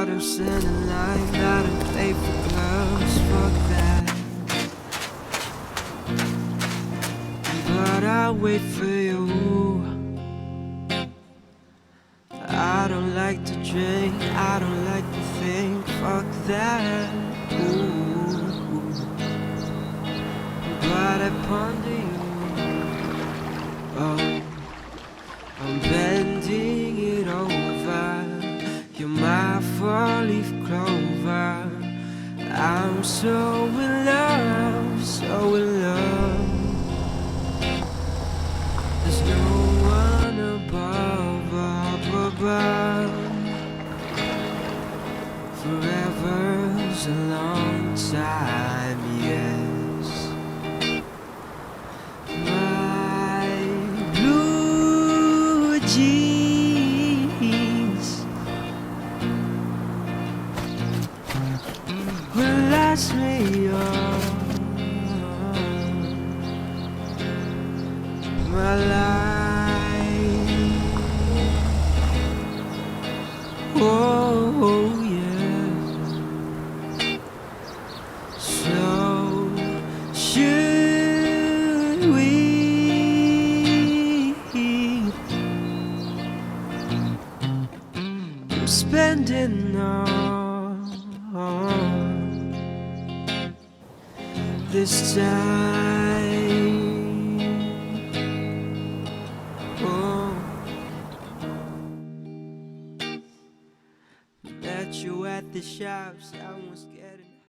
of standing line, not in paper gloves, fuck that. But I'll wait for you. I don't like to drink, I don't like to think, fuck that. Ooh. But I ponder you. Oh, I'm bending it over. You're my four-leaf clover. I'm so in love, so in love. There's no one above, up above. Forever's a long time, yes. My blue jeans will last me all my life. Oh yeah. So should we I'm spending all this time. Oh, met you at the shops. I was scared.